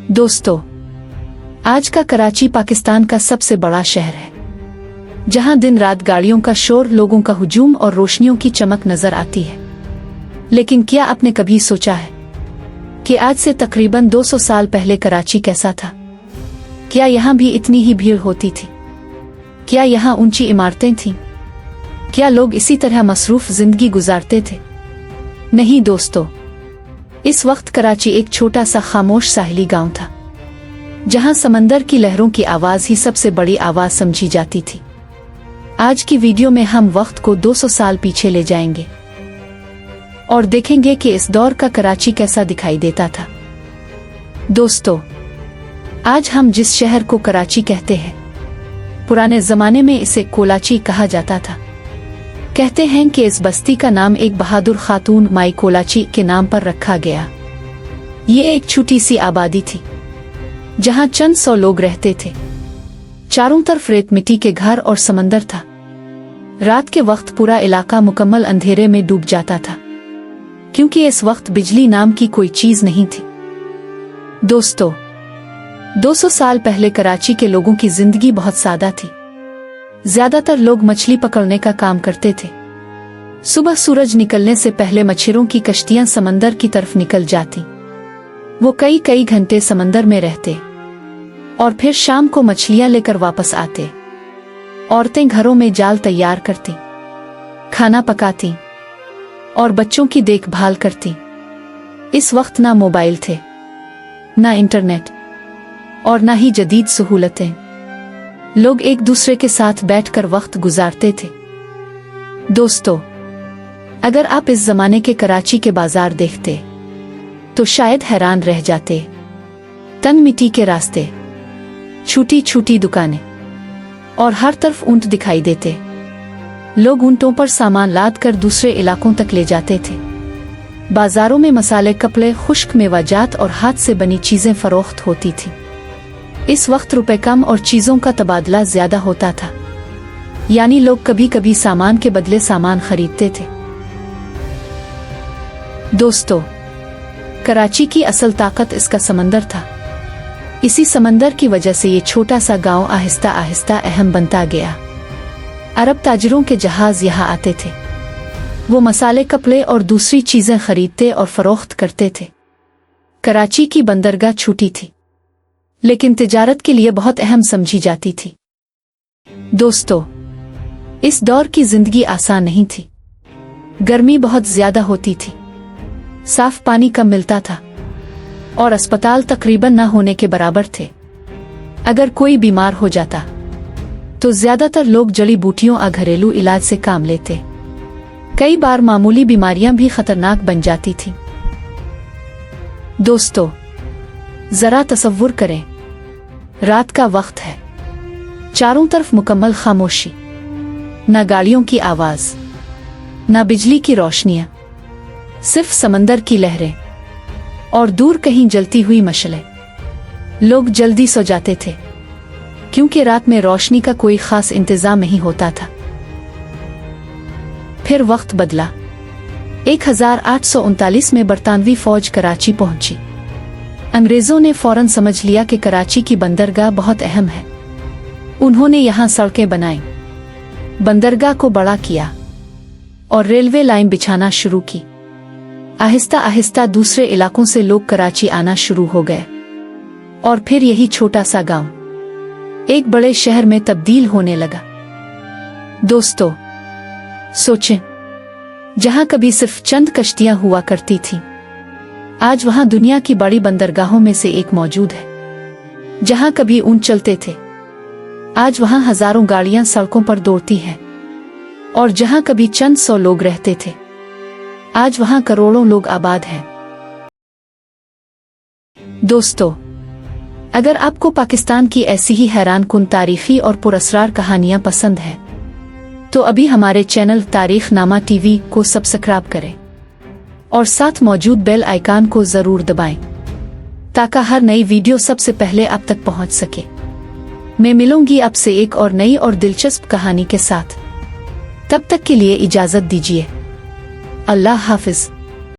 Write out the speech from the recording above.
दोस्तों, आज का कराची पाकिस्तान का सबसे बड़ा शहर है, जहां दिन रात गाड़ियों का शोर, लोगों का हुजूम और रोशनियों की चमक नजर आती है। लेकिन क्या आपने कभी सोचा है कि आज से तकरीबन 200 साल पहले कराची कैसा था? क्या यहाँ भी इतनी ही भीड़ होती थी? क्या यहाँ ऊंची इमारतें थीं? क्या लोग इसी तरह मसरूफ जिंदगी गुजारते थे? नहीं दोस्तों, इस वक्त कराची एक छोटा सा खामोश साहिली गांव था, जहां समंदर की लहरों की आवाज ही सबसे बड़ी आवाज समझी जाती थी। आज की वीडियो में हम वक्त को 200 साल पीछे ले जाएंगे और देखेंगे कि इस दौर का कराची कैसा दिखाई देता था। दोस्तों, आज हम जिस शहर को कराची कहते हैं, पुराने जमाने में इसे कोलाची कहा जाता था। कहते हैं कि इस बस्ती का नाम एक बहादुर खातून माई कोलाची के नाम पर रखा गया। ये एक छोटी सी आबादी थी, जहां चंद 100 लोग रहते थे। चारों तरफ रेत मिट्टी के घर और समंदर था। रात के वक्त पूरा इलाका मुकम्मल अंधेरे में डूब जाता था, क्योंकि इस वक्त बिजली नाम की कोई चीज नहीं थी। दोस्तों, 200 साल पहले कराची के लोगों की जिंदगी बहुत सादा थी। ज्यादातर लोग मछली पकड़ने का काम करते थे। सुबह सूरज निकलने से पहले मछुआरों की कश्तियां समंदर की तरफ निकल जाती। वो कई कई घंटे समंदर में रहते और फिर शाम को मछलियां लेकर वापस आते। औरतें घरों में जाल तैयार करती, खाना पकाती और बच्चों की देखभाल करती। इस वक्त ना मोबाइल थे, ना इंटरनेट और ना ही जदीद सहूलतें। लोग एक दूसरे के साथ बैठकर वक्त गुजारते थे। दोस्तों, अगर आप इस जमाने के कराची के बाजार देखते तो शायद हैरान रह जाते। तंग मिट्टी के रास्ते, छोटी छोटी दुकानें और हर तरफ ऊंट दिखाई देते। लोग ऊंटों पर सामान लाद कर दूसरे इलाकों तक ले जाते थे। बाजारों में मसाले, कपड़े, खुश्क मेवाजात और हाथ से बनी चीजें फरोख्त होती थी। इस वक्त रुपए कम और चीजों का तबादला ज्यादा होता था, यानी लोग कभी कभी सामान के बदले सामान खरीदते थे। दोस्तों, कराची की असल ताकत इसका समंदर था। इसी समंदर की वजह से ये छोटा सा गांव आहिस्ता आहिस्ता अहम बनता गया। अरब ताजिरों के जहाज यहाँ आते थे। वो मसाले, कपड़े और दूसरी चीजें खरीदते और फरोख्त करते थे। कराची की बंदरगाह छोटी थी, लेकिन तिजारत के लिए बहुत अहम समझी जाती थी। दोस्तों, इस दौर की जिंदगी आसान नहीं थी। गर्मी बहुत ज्यादा होती थी, साफ पानी कम मिलता था और अस्पताल तकरीबन न होने के बराबर थे। अगर कोई बीमार हो जाता तो ज्यादातर लोग जड़ी बूटियों और घरेलू इलाज से काम लेते। कई बार मामूली बीमारियां भी खतरनाक बन जाती थीं। दोस्तों, जरा तसव्वुर करें, रात का वक्त है, चारों तरफ मुकम्मल खामोशी, न गाड़ियों की आवाज, न बिजली की रोशनियां, सिर्फ समंदर की लहरें और दूर कहीं जलती हुई मशलें। लोग जल्दी सो जाते थे, क्योंकि रात में रोशनी का कोई खास इंतजाम नहीं होता था। फिर वक्त बदला। 1839 में बरतानवी फौज कराची पहुंची। अंग्रेजों ने फौरन समझ लिया कि कराची की बंदरगाह बहुत अहम है। उन्होंने यहाँ सड़कें बनाई, बंदरगाह को बड़ा किया और रेलवे लाइन बिछाना शुरू की। आहिस्ता आहिस्ता दूसरे इलाकों से लोग कराची आना शुरू हो गए और फिर यही छोटा सा गांव एक बड़े शहर में तब्दील होने लगा। दोस्तों, सोचें, जहां कभी सिर्फ चंद कश्तियां हुआ करती थीं, आज वहां दुनिया की बड़ी बंदरगाहों में से एक मौजूद है। जहां कभी ऊंट चलते थे, आज वहां हजारों गाड़ियां सड़कों पर दौड़ती हैं। और जहां कभी चंद 100 लोग रहते थे, आज वहां करोड़ों लोग आबाद हैं। दोस्तों, अगर आपको पाकिस्तान की ऐसी ही हैरानकुन तारीखी और पुरअसरार कहानियां पसंद हैं, तो अभी हमारे चैनल तारीख नामा टीवी को सब्सक्राइब करें और साथ मौजूद बेल आइकन को जरूर दबाएं, ताकि हर नई वीडियो सबसे पहले आप तक पहुंच सके। मैं मिलूंगी आपसे एक और नई और दिलचस्प कहानी के साथ। तब तक के लिए इजाजत दीजिए। अल्लाह हाफिज।